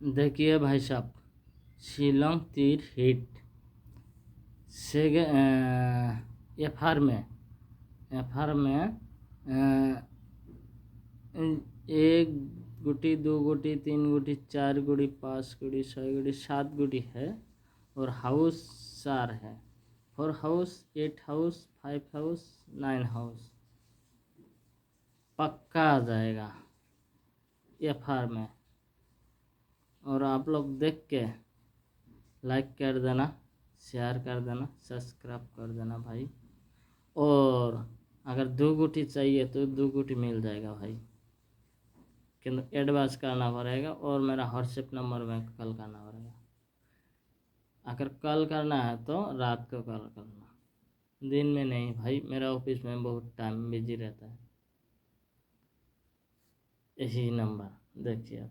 देखिए भाई साहब, शिलोंग तीर हिट से एफआर में एक गुटी, दो गुटी, तीन गुटी, चार गुटी, पाँच गुटी, छः गुटी, सात गुटी है और हाउस 4 है। 4 हाउस, 8 हाउस, 5 हाउस, 9 हाउस पक्का आ जाएगा एफआर में। और आप लोग देख के लाइक कर देना, शेयर कर देना, सब्सक्राइब कर देना भाई। और अगर 2 गुटी चाहिए तो 2 गुटी मिल जाएगा भाई, किंतु एडवांस करना पड़ेगा और मेरा व्हाट्सएप नंबर में कॉल करना पड़ेगा। अगर कॉल करना है तो रात को कॉल करना, दिन में नहीं भाई, मेरा ऑफिस में बहुत टाइम बिजी रहता है। यही नंबर देखिए आप।